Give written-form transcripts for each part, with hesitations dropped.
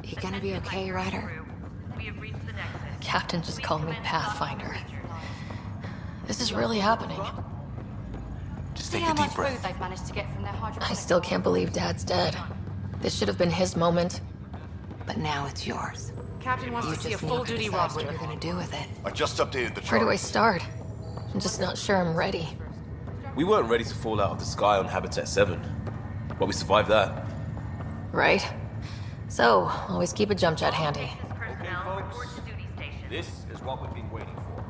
You gonna be okay, Ryder? Captain just called me Pathfinder. This is really happening. Just See take how a deep much food breath. they've managed to get from their I hydroponic still can't believe Dad's dead. This should have been his moment. But now it's yours. Captain wants You to see a just need full to duty decide what roster. you're gonna do with it. I just updated the Where do I charts. start? I'm just not sure I'm ready. We weren't ready to fall out of the sky on Habitat 7, but we survived that. Right? So, always keep a jump jet handy. Okay, folks. This is what we've been waiting for.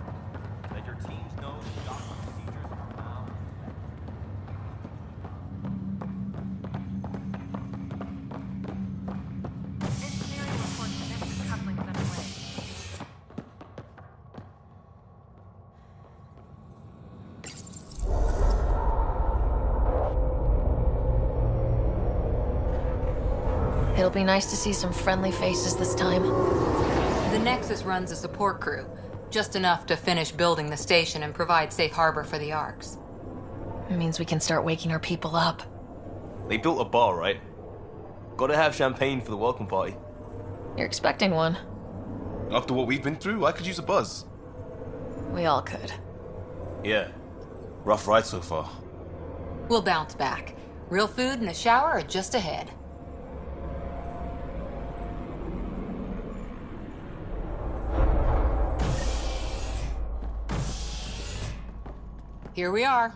Let your teams know the docking procedures are now. Engineering reports the Nexus couplings underway. It'll be nice to see some friendly faces this time. The Nexus runs a support crew, just enough to finish building the station and provide safe harbor for the Arks. It means we can start waking our people up. They built a bar, right? Gotta have champagne for the welcome party. You're expecting one. After what we've been through, I could use a buzz. We all could. Yeah. Rough ride so far. We'll bounce back. Real food and a shower are just ahead. Here we are.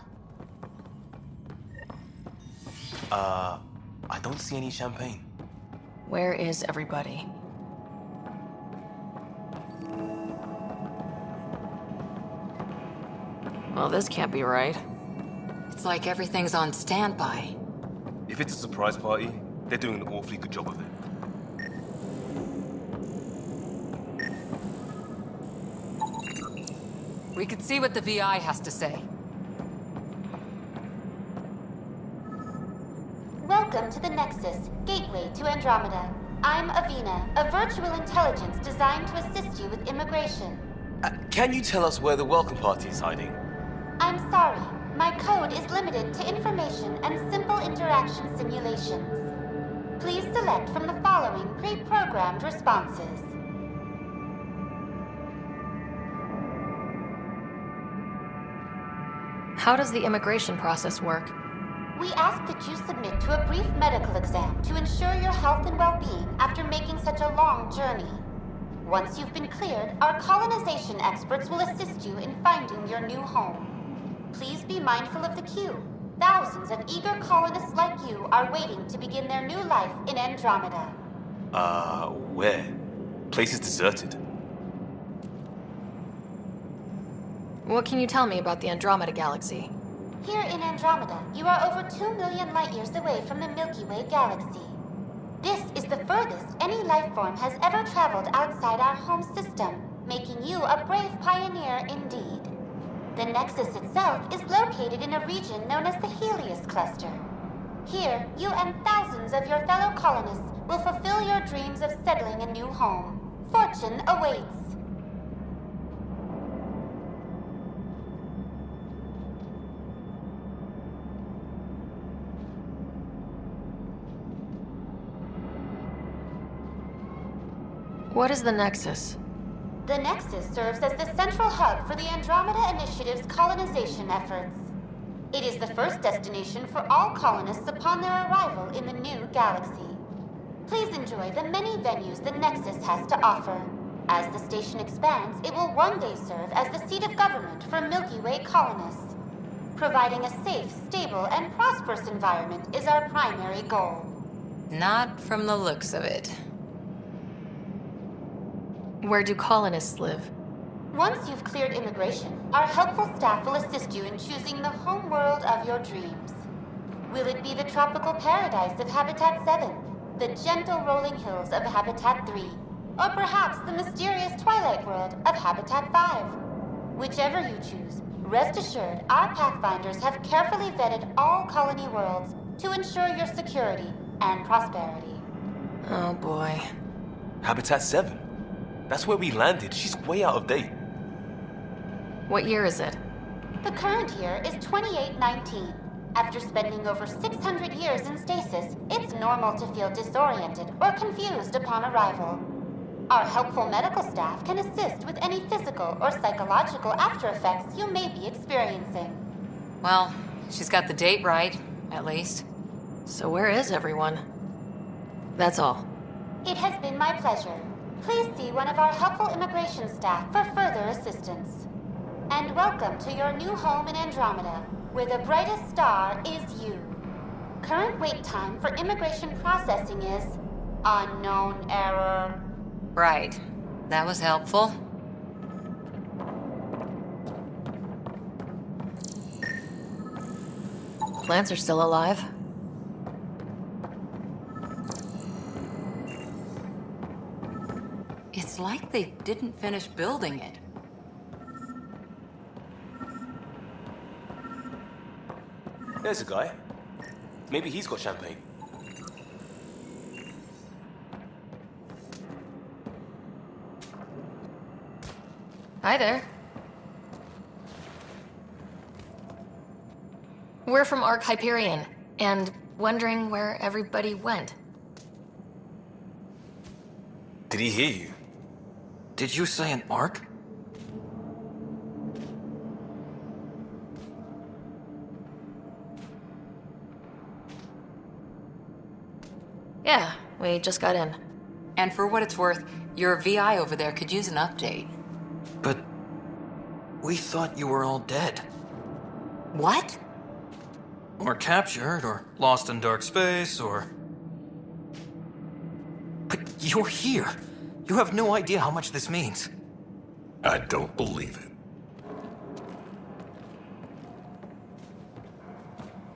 I don't see any champagne. Where is everybody? Well, this can't be right. It's like everything's on standby. If it's a surprise party, they're doing an awfully good job of it. We could see what the VI has to say. Welcome to the Nexus, gateway to Andromeda. I'm Avina, a virtual intelligence designed to assist you with immigration. Can you tell us where the welcome party is hiding? I'm sorry, my code is limited to information and simple interaction simulations. Please select from the following pre-programmed responses. How does the immigration process work? We ask that you submit to a brief medical exam to ensure your health and well-being after making such a long journey. Once you've been cleared, our colonization experts will assist you in finding your new home. Please be mindful of the queue. Thousands of eager colonists like you are waiting to begin their new life in Andromeda. Where? Place is deserted. What can you tell me about the Andromeda galaxy? Here in Andromeda, you are over 2 million light-years away from the Milky Way galaxy. This is the furthest any life form has ever traveled outside our home system, making you a brave pioneer indeed. The Nexus itself is located in a region known as the Helios Cluster. Here, you and thousands of your fellow colonists will fulfill your dreams of settling a new home. Fortune awaits. What is the Nexus? The Nexus serves as the central hub for the Andromeda Initiative's colonization efforts. It is the first destination for all colonists upon their arrival in the new galaxy. Please enjoy the many venues the Nexus has to offer. As the station expands, it will one day serve as the seat of government for Milky Way colonists. Providing a safe, stable, and prosperous environment is our primary goal. Not from the looks of it. Where do colonists live? Once you've cleared immigration, our helpful staff will assist you in choosing the home world of your dreams. Will it be the tropical paradise of Habitat 7, the gentle rolling hills of Habitat 3, or perhaps the mysterious twilight world of Habitat 5? Whichever you choose, rest assured our Pathfinders have carefully vetted all colony worlds to ensure your security and prosperity. Oh boy. Habitat 7? That's where we landed. She's way out of date. What year is it? The current year is 2819. After spending over 600 years in stasis, it's normal to feel disoriented or confused upon arrival. Our helpful medical staff can assist with any physical or psychological aftereffects you may be experiencing. Well, she's got the date right, at least. So where is everyone? That's all. It has been my pleasure. Please see one of our helpful immigration staff for further assistance. And welcome to your new home in Andromeda, where the brightest star is you. Current wait time for immigration processing is unknown error. Right. That was helpful. Plants are still alive. It's like they didn't finish building it. There's a guy. Maybe he's got champagne. Hi there. We're from Ark Hyperion, and wondering where everybody went. Did he hear you? Did you say an arc? Yeah, we just got in. And for what it's worth, your VI over there could use an update. But we thought you were all dead. What? Or captured, or lost in dark space, or... But you're here. You have no idea how much this means. I don't believe it.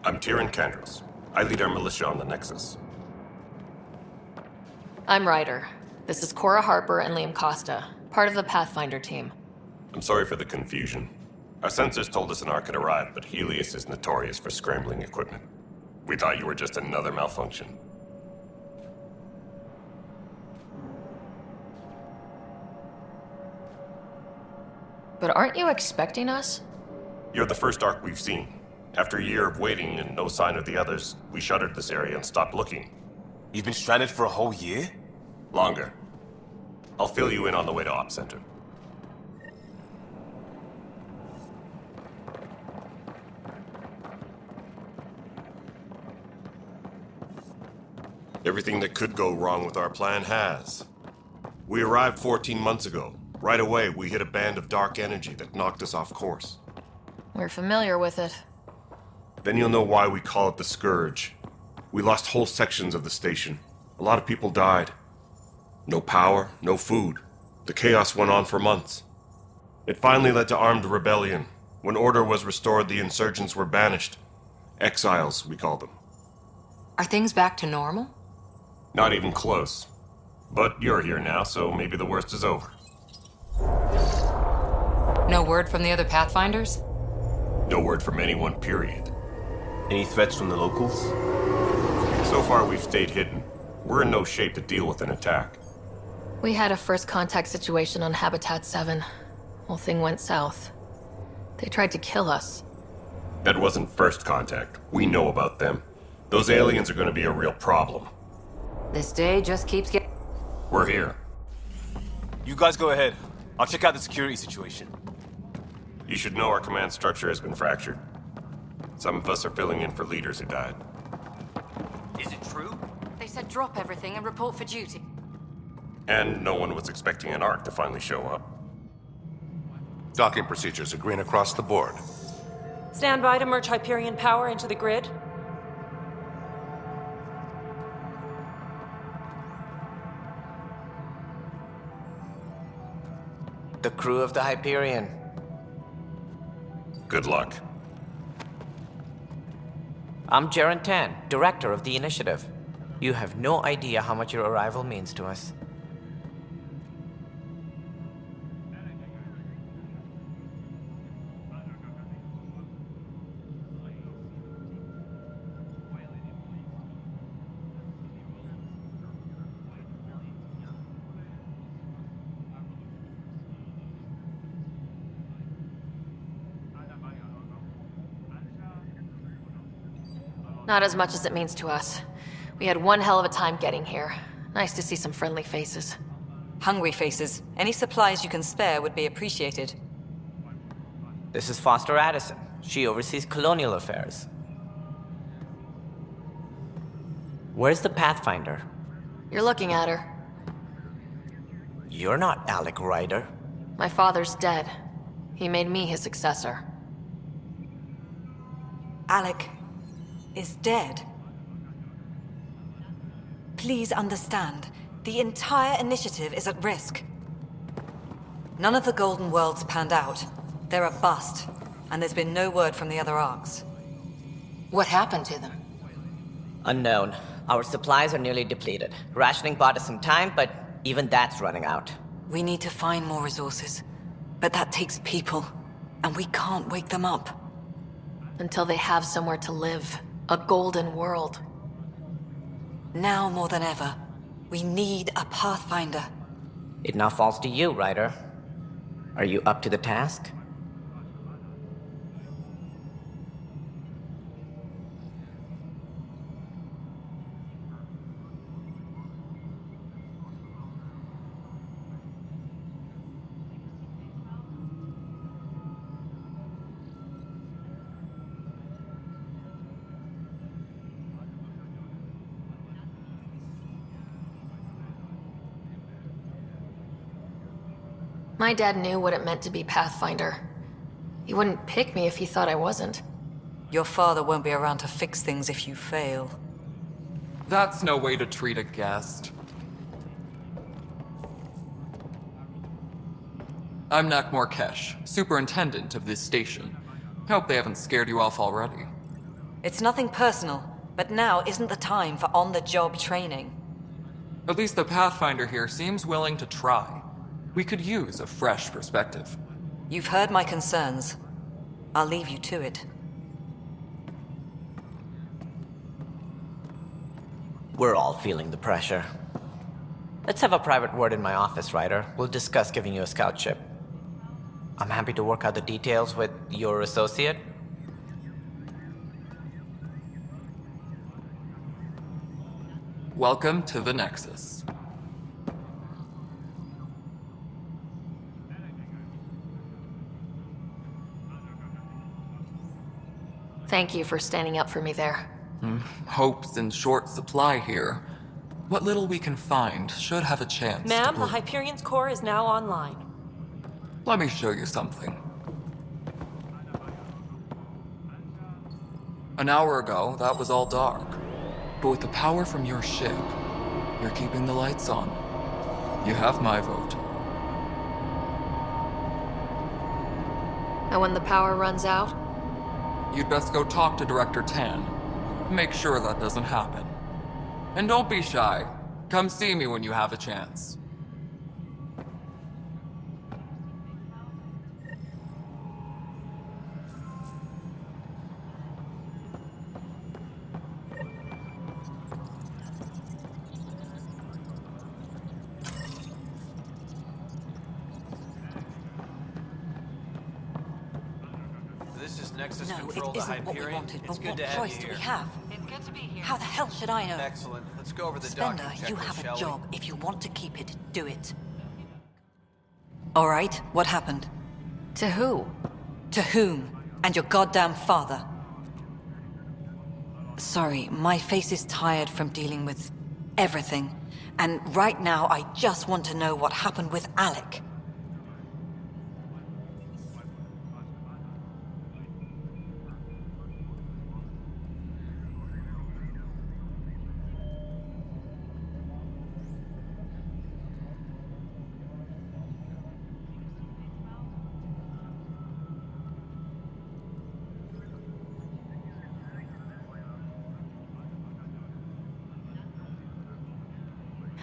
I'm Tyrion Kandros. I lead our militia on the Nexus. I'm Ryder. This is Cora Harper and Liam Costa, part of the Pathfinder team. I'm sorry for the confusion. Our sensors told us an Ark had arrived, but Helios is notorious for scrambling equipment. We thought you were just another malfunction. But aren't you expecting us? You're the first Ark we've seen. After a year of waiting and no sign of the others, we shuttered this area and stopped looking. You've been stranded for a whole year? Longer. I'll fill you in on the way to Op Center. Everything that could go wrong with our plan has. We arrived 14 months ago. Right away, we hit a band of dark energy that knocked us off course. We're familiar with it. Then you'll know why we call it the Scourge. We lost whole sections of the station. A lot of people died. No power, no food. The chaos went on for months. It finally led to armed rebellion. When order was restored, the insurgents were banished. Exiles, we call them. Are things back to normal? Not even close. But you're here now, so maybe the worst is over. No word from the other Pathfinders? No word from anyone, period. Any threats from the locals? So far, we've stayed hidden. We're in no shape to deal with an attack. We had a first contact situation on Habitat 7. Whole thing went south. They tried to kill us. That wasn't first contact. We know about them. Those aliens are going to be a real problem. This day just keeps getting... We're here. You guys go ahead. I'll check out the security situation. You should know our command structure has been fractured. Some of us are filling in for leaders who died. Is it true? They said drop everything and report for duty. And no one was expecting an Ark to finally show up. Docking procedures are green across the board. Stand by to merge Hyperion power into the grid. The crew of the Hyperion. Good luck. I'm Jaren Tan, director of the initiative. You have no idea how much your arrival means to us. Not as much as it means to us. We had one hell of a time getting here. Nice to see some friendly faces. Hungry faces. Any supplies you can spare would be appreciated. This is Foster Addison. She oversees colonial affairs. Where's the Pathfinder? You're looking at her. You're not Alec Ryder. My father's dead. He made me his successor. Alec is dead. Please understand, the entire initiative is at risk. None of the Golden Worlds panned out. They're a bust, and there's been no word from the other arcs. What happened to them? Unknown. Our supplies are nearly depleted. Rationing bought us some time, but even that's running out. We need to find more resources, but that takes people, and we can't wake them up. Until they have somewhere to live. A golden world. Now more than ever, we need a Pathfinder. It now falls to you, Ryder. Are you up to the task? My dad knew what it meant to be Pathfinder. He wouldn't pick me if he thought I wasn't. Your father won't be around to fix things if you fail. That's no way to treat a guest. I'm Nak Morkesh, superintendent of this station. Hope they haven't scared you off already. It's nothing personal, but now isn't the time for on-the-job training. At least the Pathfinder here seems willing to try. We could use a fresh perspective. You've heard my concerns. I'll leave you to it. We're all feeling the pressure. Let's have a private word in my office, Ryder. We'll discuss giving you a scout ship. I'm happy to work out the details with your associate. Welcome to the Nexus. Thank you for standing up for me there. Hope's in short supply here. What little we can find should have a chance. Ma'am, the Hyperion's core is now online. Let me show you something. An hour ago, that was all dark. But with the power from your ship, you're keeping the lights on. You have my vote. And when the power runs out? You'd best go talk to Director Tan. Make sure that doesn't happen. And don't be shy. Come see me when you have a chance. This is Nexus No, Control it to isn't what we Hyperion. wanted, It's but good what to have choice you do here. we have? It's good to be here. How the hell should I know? Excellent. Let's go over the Spender, docking you checklist, have a shall we? job. If you want to keep it, do it. All right, what happened? To who? To whom? And your goddamn father. Sorry, my face is tired from dealing with everything. And right now, I just want to know what happened with Alec.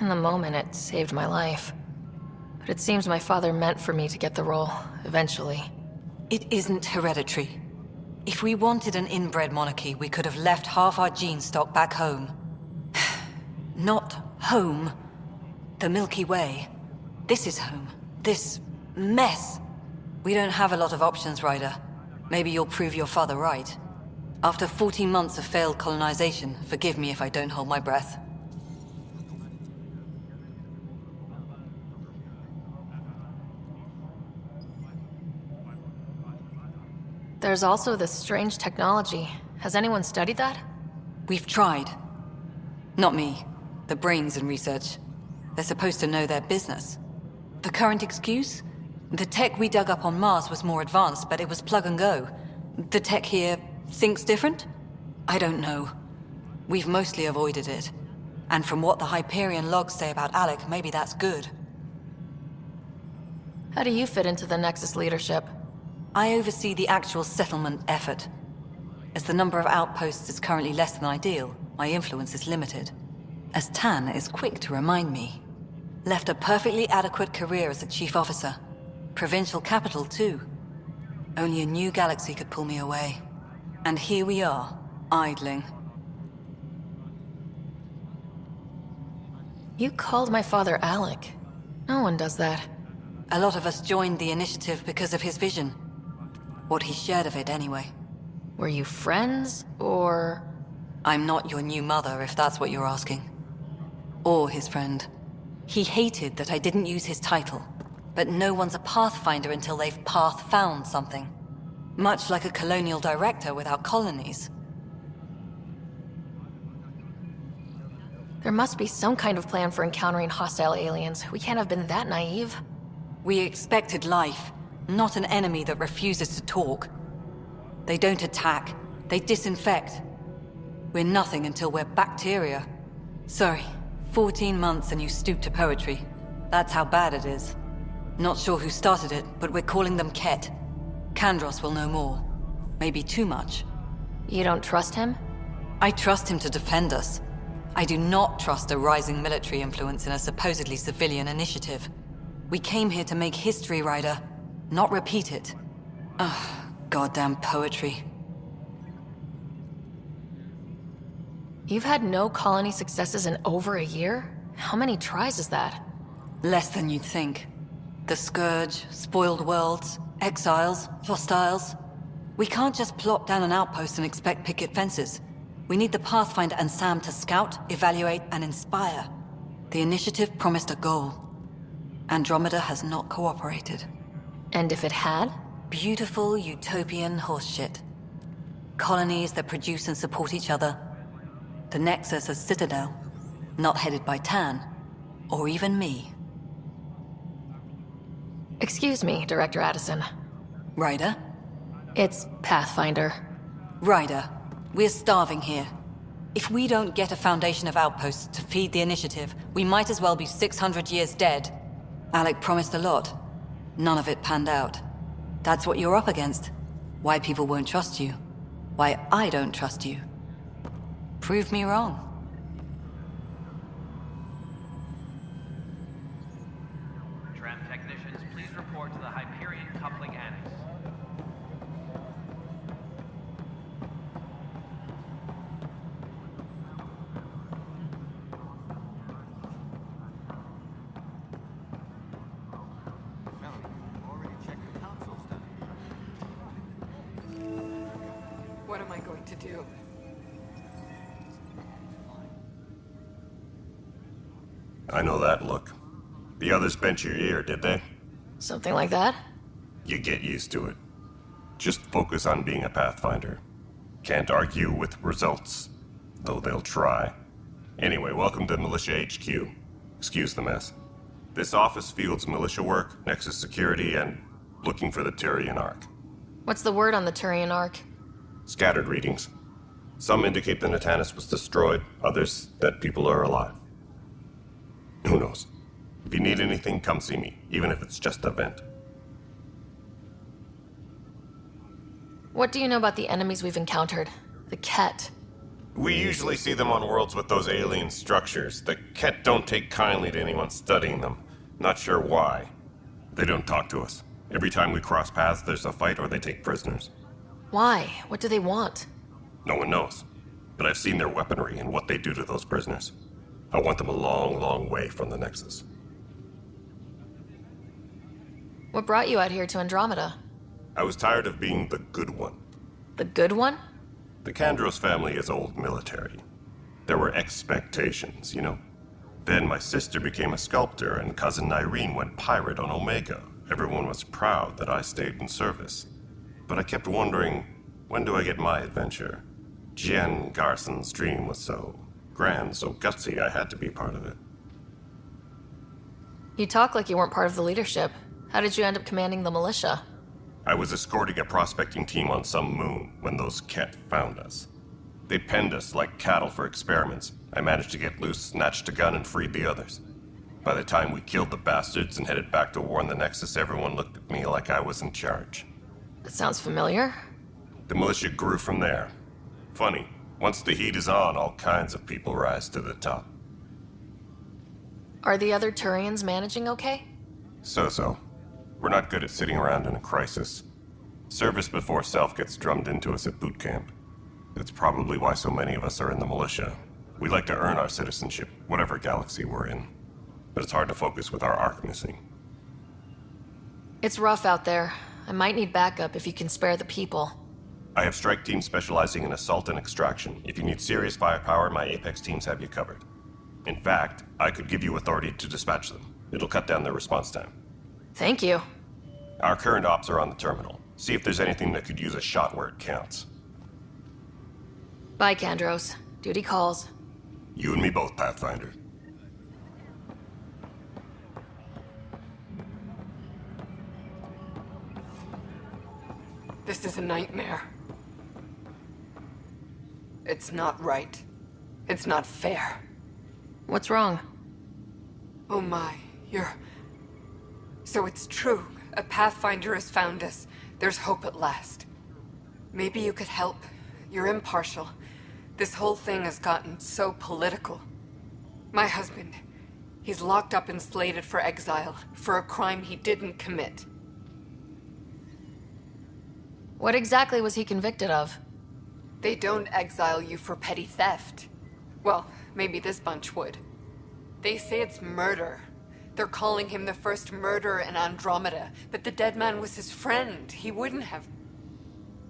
In the moment, it saved my life. But it seems my father meant for me to get the role, eventually. It isn't hereditary. If we wanted an inbred monarchy, we could have left half our gene stock back home. Not home. The Milky Way. This is home. This mess. We don't have a lot of options, Ryder. Maybe you'll prove your father right. After 14 months of failed colonization, forgive me if I don't hold my breath. There's also this strange technology. Has anyone studied that? We've tried. Not me. The brains in research. They're supposed to know their business. The current excuse? The tech we dug up on Mars was more advanced, but it was plug and go. The tech here thinks different? I don't know. We've mostly avoided it. And from what the Hyperion logs say about Alec, maybe that's good. How do you fit into the Nexus leadership? I oversee the actual settlement effort. As the number of outposts is currently less than ideal, my influence is limited. As Tan is quick to remind me. Left a perfectly adequate career as a chief officer. Provincial capital, too. Only a new galaxy could pull me away. And here we are, idling. You called my father Alec. No one does that. A lot of us joined the initiative because of his vision. What he shared of it, anyway. Were you friends, or...? I'm not your new mother, if that's what you're asking. Or his friend. He hated that I didn't use his title. But no one's a pathfinder until they've path-found something. Much like a colonial director without colonies. There must be some kind of plan for encountering hostile aliens. We can't have been that naive. We expected life, not an enemy that refuses to talk. They don't attack, they disinfect. We're nothing until we're bacteria. Sorry, 14 months and you stoop to poetry. That's how bad it is. Not sure who started it, but we're calling them Ket. Kandros will know more. Maybe too much. You don't trust him? I trust him to defend us. I do not trust a rising military influence in a supposedly civilian initiative. We came here to make history, Ryder, not repeat it. Ugh, goddamn poetry. You've had no colony successes in over a year? How many tries is that? Less than you'd think. The Scourge, spoiled worlds, exiles, hostiles. We can't just plop down an outpost and expect picket fences. We need the Pathfinder and Sam to scout, evaluate, and inspire. The initiative promised a goal. Andromeda has not cooperated. And if it had? Beautiful utopian horseshit. Colonies that produce and support each other. The Nexus as Citadel, not headed by Tan, or even me. Excuse me, Director Addison. Ryder? It's Pathfinder. Ryder, we're starving here. If we don't get a foundation of outposts to feed the initiative, we might as well be 600 years dead. Alec promised a lot. None of it panned out. That's what you're up against. Why people won't trust you. Why I don't trust you. Prove me wrong. Tram technicians, please report to the Hyperion coupling annex. What am I going to do? I know that look. The others bent your ear, did they? Something like that? You get used to it. Just focus on being a Pathfinder. Can't argue with results, though they'll try. Anyway, welcome to Militia HQ. Excuse the mess. This office fields militia work, Nexus security, and looking for the Turian Ark. What's the word on the Turian Ark? Scattered readings. Some indicate the Natanus was destroyed, others that people are alive. Who knows? If you need anything, come see me, even if it's just a vent. What do you know about the enemies we've encountered? The Ket. We usually see them on worlds with those alien structures. The Ket don't take kindly to anyone studying them. Not sure why. They don't talk to us. Every time we cross paths, there's a fight or they take prisoners. Why? What do they want? No one knows. But I've seen their weaponry and what they do to those prisoners. I want them a long, long way from the Nexus. What brought you out here to Andromeda? I was tired of being the good one. The good one? The Kandros family is old military. There were expectations, you know? Then my sister became a sculptor and cousin Irene went pirate on Omega. Everyone was proud that I stayed in service. But I kept wondering, when do I get my adventure? Jen Garson's dream was so grand, so gutsy, I had to be part of it. You talk like you weren't part of the leadership. How did you end up commanding the militia? I was escorting a prospecting team on some moon when those Ket found us. They penned us like cattle for experiments. I managed to get loose, snatched a gun, and freed the others. By the time we killed the bastards and headed back to warn the Nexus, everyone looked at me like I was in charge. That sounds familiar. The militia grew from there. Funny, once the heat is on, all kinds of people rise to the top. Are the other Turians managing okay? So-so. We're not good at sitting around in a crisis. Service before self gets drummed into us at boot camp. That's probably why so many of us are in the militia. We like to earn our citizenship, whatever galaxy we're in. But it's hard to focus with our arc missing. It's rough out there. I might need backup if you can spare the people. I have strike teams specializing in assault and extraction. If you need serious firepower, my Apex teams have you covered. In fact, I could give you authority to dispatch them. It'll cut down their response time. Thank you. Our current ops are on the terminal. See if there's anything that could use a shot where it counts. Bye, Kandros. Duty calls. You and me both, Pathfinder. This is a nightmare. It's not right. It's not fair. What's wrong? Oh my, So it's true. A Pathfinder has found us. There's hope at last. Maybe you could help. You're impartial. This whole thing has gotten so political. My husband, he's locked up and slated for exile for a crime he didn't commit. What exactly was he convicted of? They don't exile you for petty theft. Well, maybe this bunch would. They say it's murder. They're calling him the first murderer in Andromeda, but the dead man was his friend. He wouldn't have.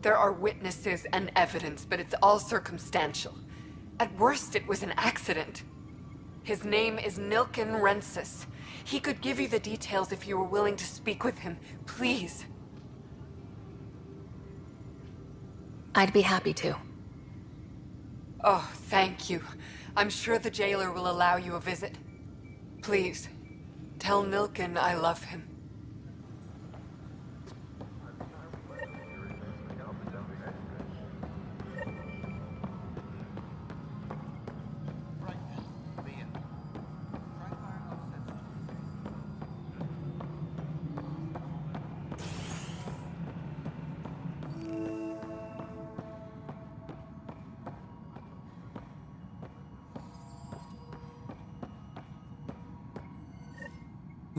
There are witnesses and evidence, but it's all circumstantial. At worst, it was an accident. His name is Nilken Rensis. He could give you the details if you were willing to speak with him. Please. I'd be happy to. Oh, thank you. I'm sure the jailer will allow you a visit. Please, tell Nilken I love him.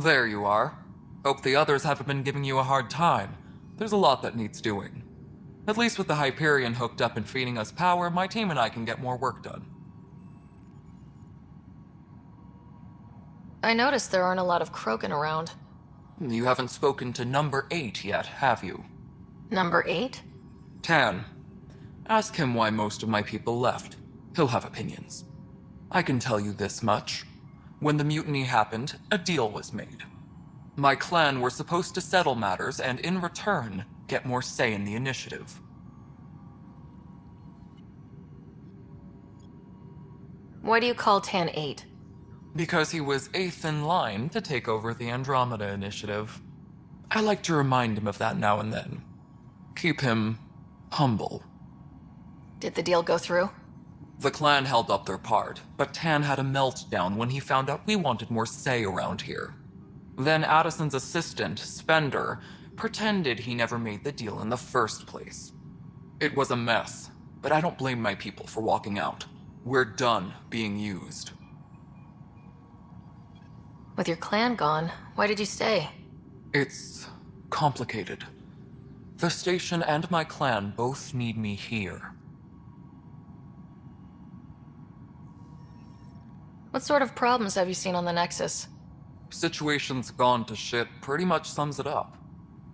There you are. Hope the others haven't been giving you a hard time. There's a lot that needs doing. At least with the Hyperion hooked up and feeding us power, my team and I can get more work done. I noticed there aren't a lot of Krogan around. You haven't spoken to number 8 yet, have you? Number 8? Tan. Ask him why most of my people left. He'll have opinions. I can tell you this much. When the mutiny happened, a deal was made. My clan were supposed to settle matters and, in return, get more say in the initiative. Why do you call Tan 8? Because he was 8th in line to take over the Andromeda initiative. I like to remind him of that now and then. Keep him humble. Did the deal go through? The clan held up their part, but Tan had a meltdown when he found out we wanted more say around here. Then Addison's assistant, Spender, pretended he never made the deal in the first place. It was a mess, but I don't blame my people for walking out. We're done being used. With your clan gone, why did you stay? It's complicated. The station and my clan both need me here. What sort of problems have you seen on the Nexus? Situation's gone to shit pretty much sums it up.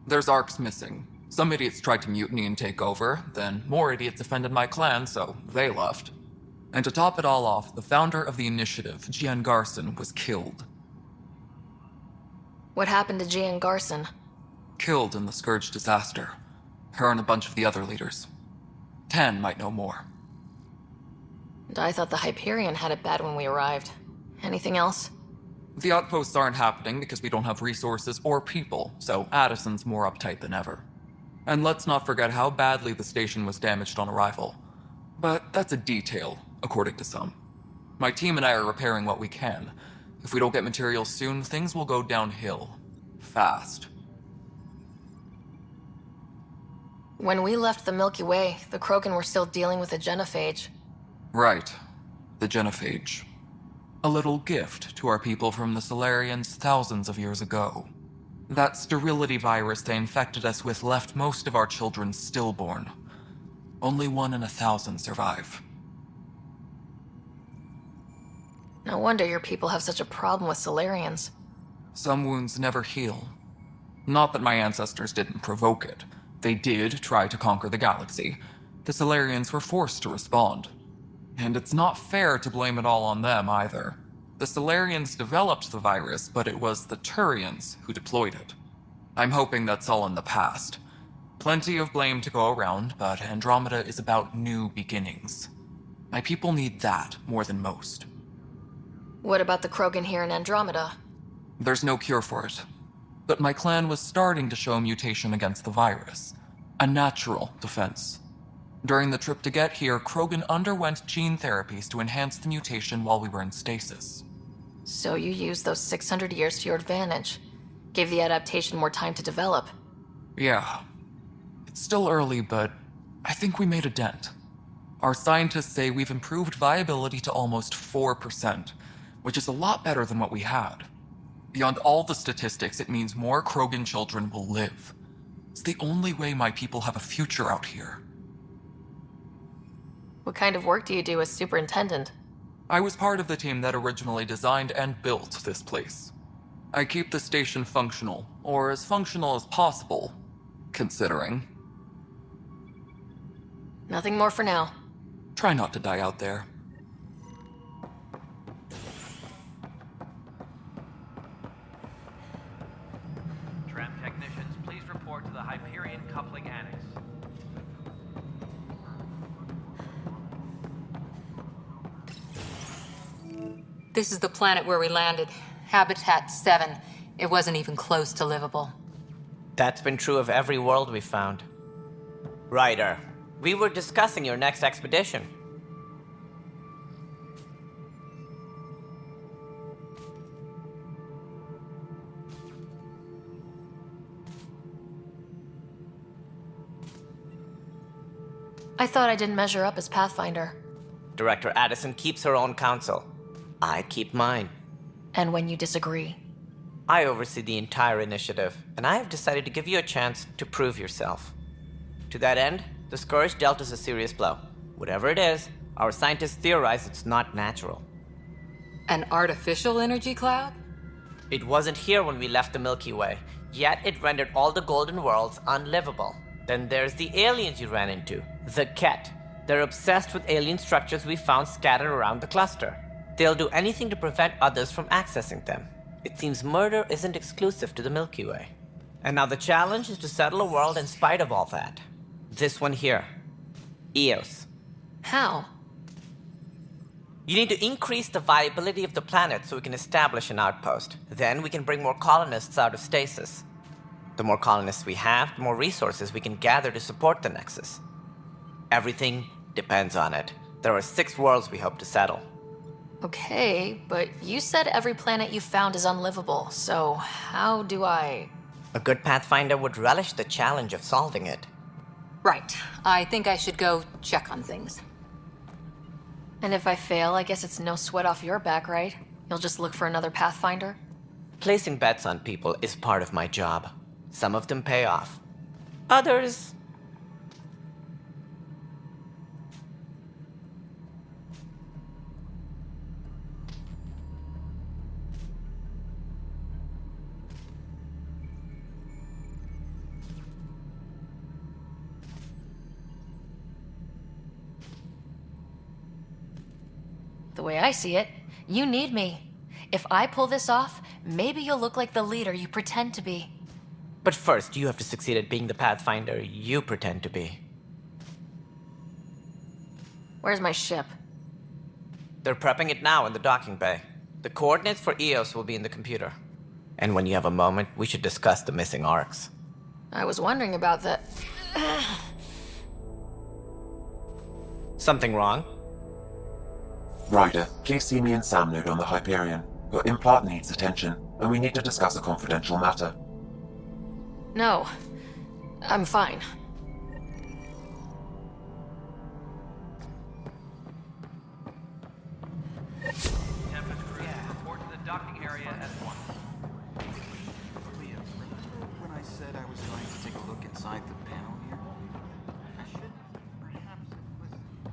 There's arcs missing, Some idiots tried to mutiny and take over, then more idiots offended my clan, so they left. And to top it all off, the founder of the initiative, Jian Garson, was killed. What happened to Gian Garson? Killed in the Scourge disaster. Her and a bunch of the other leaders. Tan might know more. And I thought the Hyperion had it bad when we arrived. Anything else? The outposts aren't happening because we don't have resources or people, so Addison's more uptight than ever. And let's not forget how badly the station was damaged on arrival. But that's a detail, according to some. My team and I are repairing what we can. If we don't get materials soon, things will go downhill. Fast. When we left the Milky Way, the Krogan were still dealing with the genophage. Right. The genophage. A little gift to our people from the Solarians thousands of years ago. That sterility virus they infected us with left most of our children stillborn. Only 1 in 1,000 survive. No wonder your people have such a problem with Solarians. Some wounds never heal. Not that my ancestors didn't provoke it. They did try to conquer the galaxy. The Solarians were forced to respond. And it's not fair to blame it all on them either. The Solarians developed the virus, but it was the Turians who deployed it. I'm hoping that's all in the past. Plenty of blame to go around, but Andromeda is about new beginnings. My people need that more than most. What about the Krogan here in Andromeda? There's no cure for it. But my clan was starting to show mutation against the virus. A natural defense. During the trip to get here, Krogan underwent gene therapies to enhance the mutation while we were in stasis. So you used those 600 years to your advantage. Gave the adaptation more time to develop. Yeah. It's still early, but I think we made a dent. Our scientists say we've improved viability to almost 4%, which is a lot better than what we had. Beyond all the statistics, it means more Krogan children will live. It's the only way my people have a future out here. What kind of work do you do as superintendent? I was part of the team that originally designed and built this place. I keep the station functional, or as functional as possible, considering. Nothing more for now. Try not to die out there. Tram technicians, please report to the Hyperion Coupling Annex. This is the planet where we landed. Habitat 7. It wasn't even close to livable. That's been true of every world we've found. Ryder, we were discussing your next expedition. I thought I didn't measure up as Pathfinder. Director Addison keeps her own counsel. I keep mine. And when you disagree? I oversee the entire initiative, and I have decided to give you a chance to prove yourself. To that end, the Scourge dealt us a serious blow. Whatever it is, our scientists theorize it's not natural. An artificial energy cloud? It wasn't here when we left the Milky Way, yet it rendered all the golden worlds unlivable. Then there's the aliens you ran into, the Ket. They're obsessed with alien structures we found scattered around the cluster. They'll do anything to prevent others from accessing them. It seems murder isn't exclusive to the Milky Way. And now the challenge is to settle a world in spite of all that. This one here. Eos. How? You need to increase the viability of the planet so we can establish an outpost. Then we can bring more colonists out of stasis. The more colonists we have, the more resources we can gather to support the Nexus. Everything depends on it. There are 6 worlds we hope to settle. Okay, but you said every planet you found is unlivable, so how do I... A good Pathfinder would relish the challenge of solving it. Right. I think I should go check on things. And if I fail, I guess it's no sweat off your back, right? You'll just look for another Pathfinder? Placing bets on people is part of my job. Some of them pay off. Others... The way I see it, you need me. If I pull this off, maybe you'll look like the leader you pretend to be. But first, you have to succeed at being the Pathfinder you pretend to be. Where's my ship? They're prepping it now in the docking bay. The coordinates for EOS will be in the computer. And when you have a moment, we should discuss the missing arcs. I was wondering about that. Something wrong? Ryder, please see me and Sam Node on the Hyperion. Your implant needs attention, and we need to discuss a confidential matter. No, I'm fine. Tempest crew, report to the docking area at once. Leah, remember when I said I was going to take a look inside the panel here? I should perhaps have listened.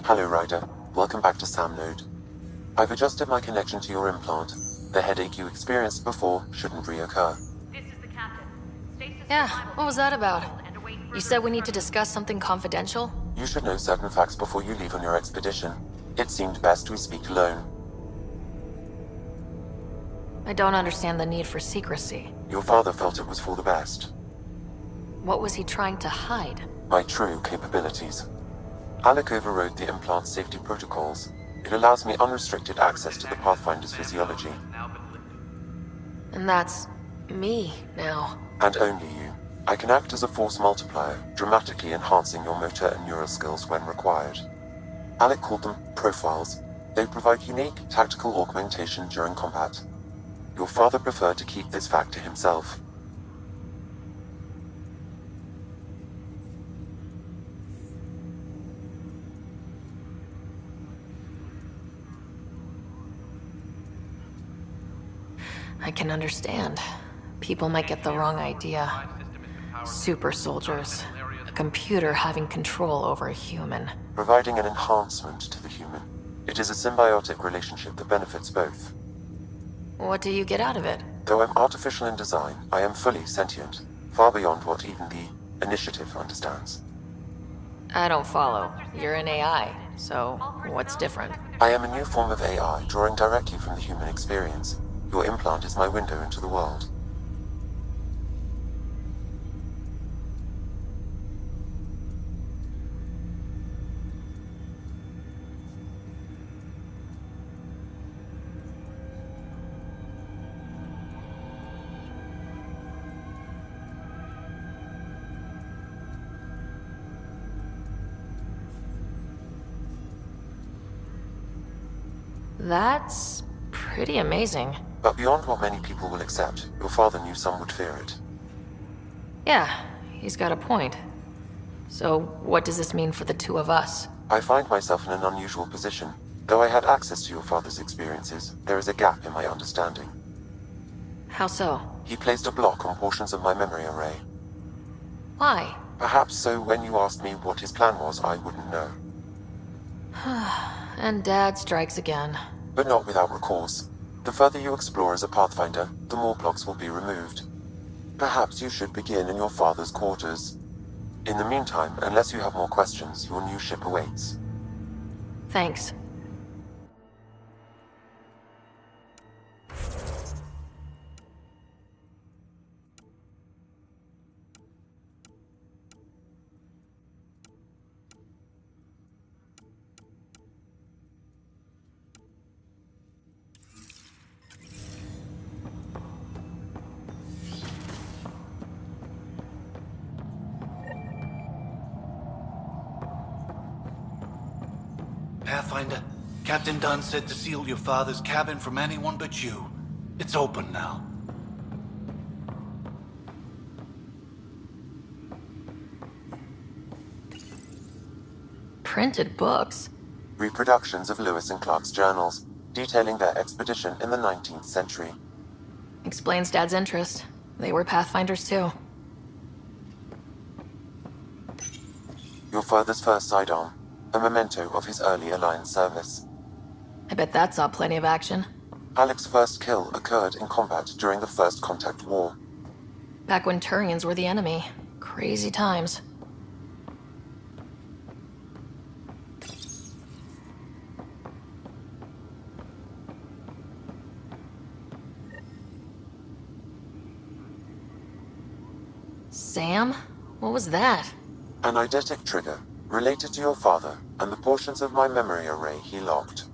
Hello, Ryder. Welcome back to Sam Node. I've adjusted my connection to your implant. The headache you experienced before shouldn't reoccur. This is the captain. Stasis Yeah, survival what was that about? and await You further said we need to orders. discuss something confidential? You should know certain facts before you leave on your expedition. It seemed best we speak alone. I don't understand the need for secrecy. Your father felt it was for the best. What was he trying to hide? My true capabilities. Alec overrode the implant's safety protocols. It allows me unrestricted access to the Pathfinder's physiology. And that's me now. And only you. I can act as a force multiplier, dramatically enhancing your motor and neural skills when required. Alec called them profiles. They provide unique tactical augmentation during combat. Your father preferred to keep this fact to himself. I can understand. People might get the wrong idea. Super soldiers. A computer having control over a human. Providing an enhancement to the human. It is a symbiotic relationship that benefits both. What do you get out of it? Though I'm artificial in design, I am fully sentient, far beyond what even the Initiative understands. I don't follow. You're an AI, so what's different? I am a new form of AI, drawing directly from the human experience. Your implant is my window into the world. That's pretty amazing. But beyond what many people will accept, your father knew some would fear it. Yeah, he's got a point. So, what does this mean for the two of us? I find myself in an unusual position. Though I had access to your father's experiences, there is a gap in my understanding. How so? He placed a block on portions of my memory array. Why? Perhaps so when you asked me what his plan was, I wouldn't know. And Dad strikes again. But not without recourse. The further you explore as a Pathfinder, the more blocks will be removed. Perhaps you should begin in your father's quarters. In the meantime, unless you have more questions, your new ship awaits. Thanks. Pathfinder. Captain Dunn said to seal your father's cabin from anyone but you. It's open now. Printed books? Reproductions of Lewis and Clark's journals, detailing their expedition in the 19th century. Explains Dad's interest. They were Pathfinders too. Your father's first sidearm, a memento of his early Alliance service. I bet that saw plenty of action. Alec's first kill occurred in combat during the First Contact War. Back when Turians were the enemy. Crazy times. Sam? What was that? An eidetic trigger, related to your father and the portions of my memory array he locked.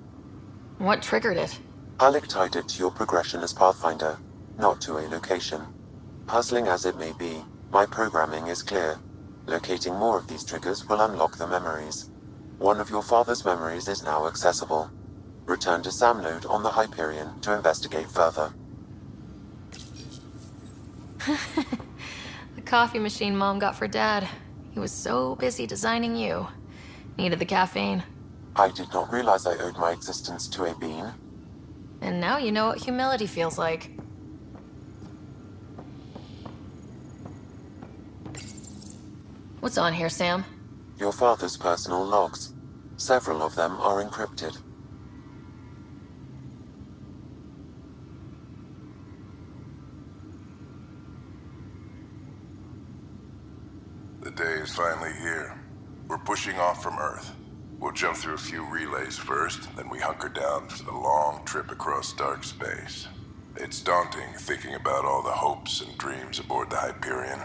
What triggered it? Alec tied it to your progression as Pathfinder, not to a location. Puzzling as it may be, my programming is clear. Locating more of these triggers will unlock the memories. One of your father's memories is now accessible. Return to Sam node on the Hyperion to investigate further. The coffee machine Mom got for Dad. He was so busy designing you. Needed the caffeine. I did not realize I owed my existence to a bean. And now you know what humility feels like. What's on here, Sam? Your father's personal logs. Several of them are encrypted. The day is finally here. We're pushing off from Earth. We'll jump through a few relays first, then we hunker down for the long trip across dark space. It's daunting thinking about all the hopes and dreams aboard the Hyperion.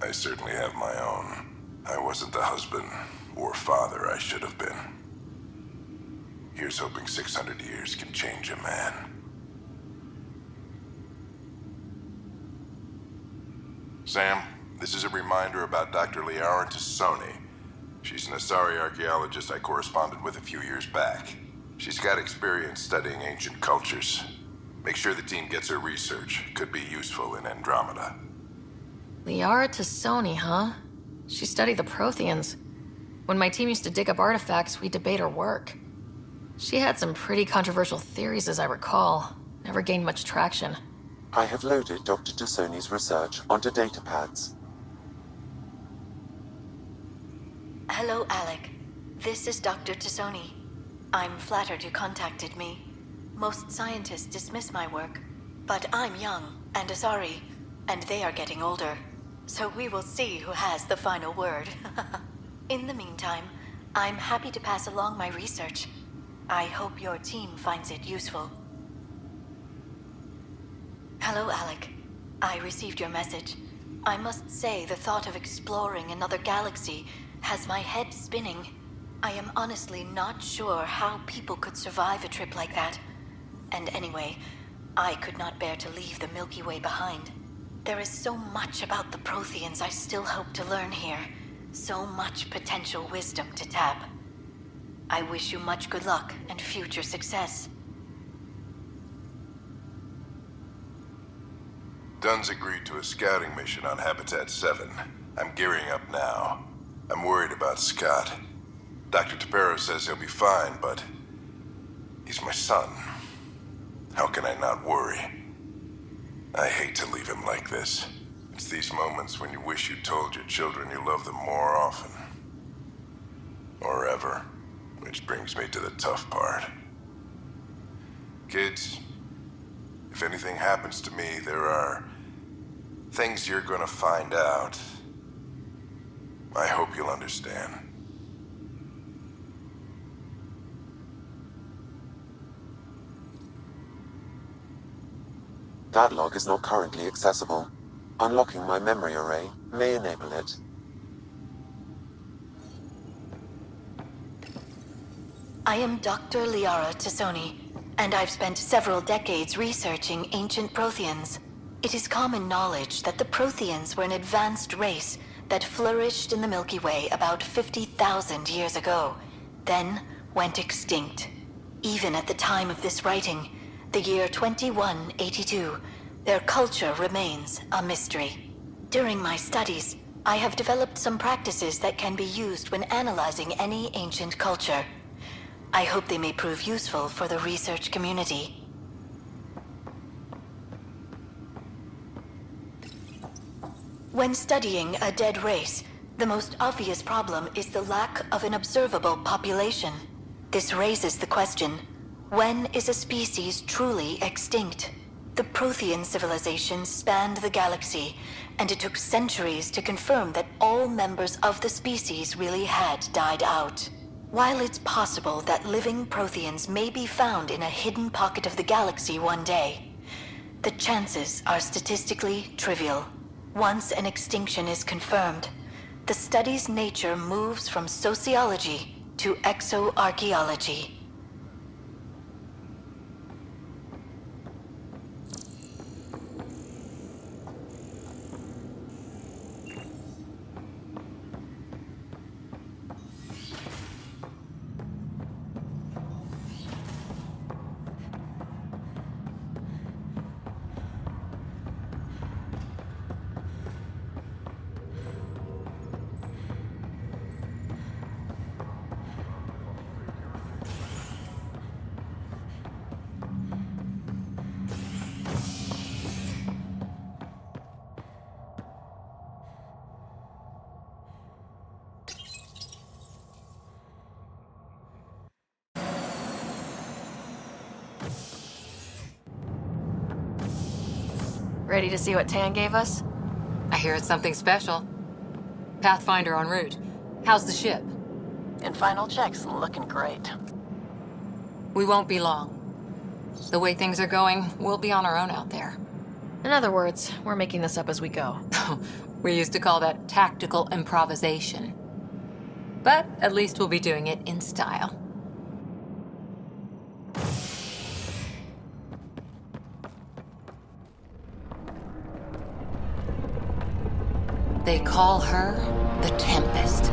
I certainly have my own. I wasn't the husband or father I should have been. Here's hoping 600 years can change a man. Sam, this is a reminder about Dr. Liara Tassoni. She's an Asari archaeologist I corresponded with a few years back. She's got experience studying ancient cultures. Make sure the team gets her research. Could be useful in Andromeda. Liara Tassoni, huh? She studied the Protheans. When my team used to dig up artifacts, we'd debate her work. She had some pretty controversial theories, as I recall. Never gained much traction. I have loaded Dr. Tassoni's research onto datapads. Hello, Alec. This is Dr. Tassoni. I'm flattered you contacted me. Most scientists dismiss my work, but I'm young and Asari, and they are getting older. So we will see who has the final word. In the meantime, I'm happy to pass along my research. I hope your team finds it useful. Hello, Alec. I received your message. I must say the thought of exploring another galaxy has my head spinning. I am honestly not sure how people could survive a trip like that. And anyway, I could not bear to leave the Milky Way behind. There is so much about the Protheans I still hope to learn here. So much potential wisdom to tap. I wish you much good luck and future success. Dunn's agreed to a scouting mission on Habitat 7. I'm gearing up now. I'm worried about Scott. Dr. Tapero says he'll be fine, but he's my son. How can I not worry? I hate to leave him like this. It's these moments when you wish you told your children you love them more often. Or ever. Which brings me to the tough part. Kids, if anything happens to me, there are things you're gonna find out. I hope you'll understand. That log is not currently accessible. Unlocking my memory array may enable it. I am Dr. Liara Tassoni, and I've spent several decades researching ancient Protheans. It is common knowledge that the Protheans were an advanced race that flourished in the Milky Way about 50,000 years ago. Then, went extinct. Even at the time of this writing, the year 2182, their culture remains a mystery. During my studies, I have developed some practices that can be used when analyzing any ancient culture. I hope they may prove useful for the research community. When studying a dead race, the most obvious problem is the lack of an observable population. This raises the question, when is a species truly extinct? The Prothean civilization spanned the galaxy, and it took centuries to confirm that all members of the species really had died out. While it's possible that living Protheans may be found in a hidden pocket of the galaxy one day, the chances are statistically trivial. Once an extinction is confirmed, the study's nature moves from sociology to exoarchaeology. Ready to see what Tan gave us? I hear it's something special. Pathfinder en route. How's the ship? In final checks, looking great. We won't be long. The way things are going, we'll be on our own out there. In other words, we're making this up as we go. We used to call that tactical improvisation. But at least we'll be doing it in style. They call her the Tempest.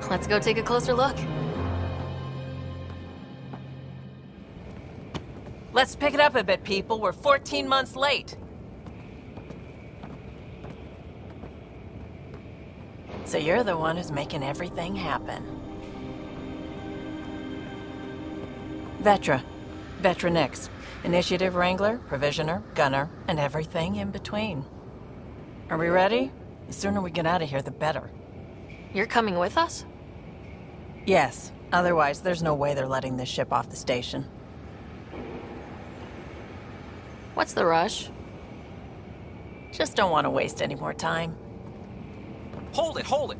Let's go take a closer look. Let's pick it up a bit, people. We're 14 months late. So you're the one who's making everything happen. Vetra. Vetra Nix. Initiative Wrangler, Provisioner, Gunner, and everything in between. Are we ready? The sooner we get out of here, the better. You're coming with us? Yes. Otherwise, there's no way they're letting this ship off the station. What's the rush? Just don't want to waste any more time. Hold it, hold it!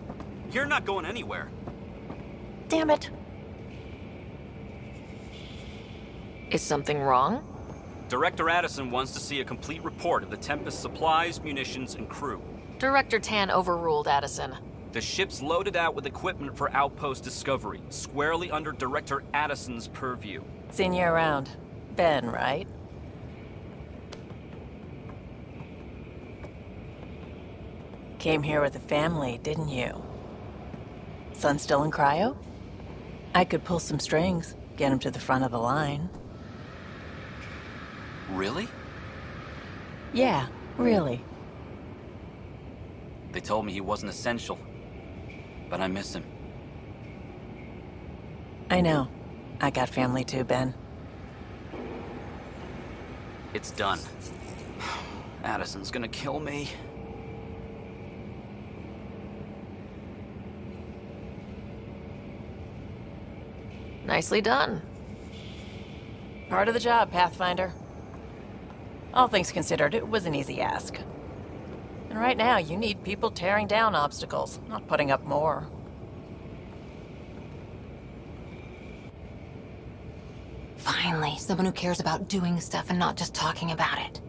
You're not going anywhere. Damn it. Is something wrong? Director Addison wants to see a complete report of the Tempest's supplies, munitions, and crew. Director Tan overruled Addison. The ship's loaded out with equipment for outpost discovery, squarely under Director Addison's purview. Seen you around. Ben, right? Came here with a family, didn't you? Son still in cryo? I could pull some strings, get him to the front of the line. Really? Yeah, really. They told me he wasn't essential, but I miss him. I know. I got family too, Ben. It's done. Addison's gonna kill me. Nicely done. Part of the job, Pathfinder. All things considered, it was an easy ask. And right now, you need people tearing down obstacles, not putting up more. Fine. Finally, someone who cares about doing stuff and not just talking about it.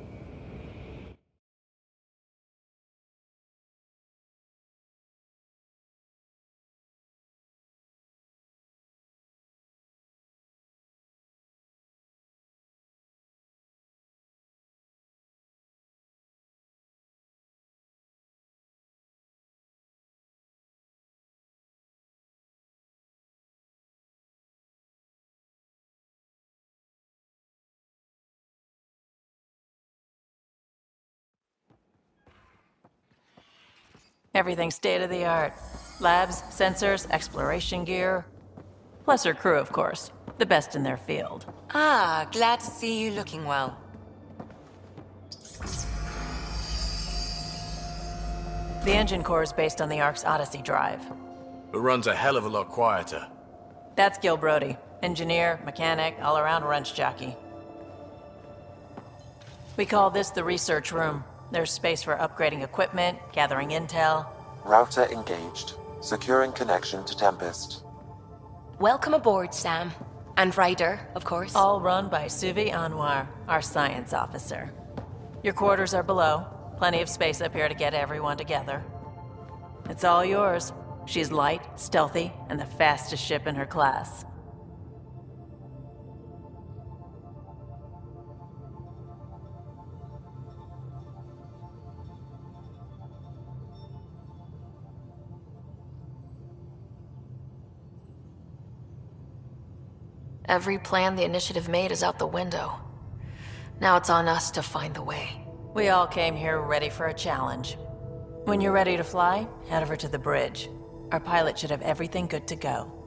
Everything state of the art. Labs, sensors, exploration gear. Plus her crew, of course. The best in their field. Ah, glad to see you looking well. The engine core is based on the Ark's Odyssey drive. It runs a hell of a lot quieter. That's Gil Brody. Engineer, mechanic, all-around wrench jockey. We call this the research room. There's space for upgrading equipment, gathering intel. Router engaged. Securing connection to Tempest. Welcome aboard, Sam. And Ryder, of course. All run by Suvi Anwar, our science officer. Your quarters are below. Plenty of space up here to get everyone together. It's all yours. She's light, stealthy, and the fastest ship in her class. Every plan the initiative made is out the window. Now it's on us to find the way. We all came here ready for a challenge. When you're ready to fly, head over to the bridge. Our pilot should have everything good to go.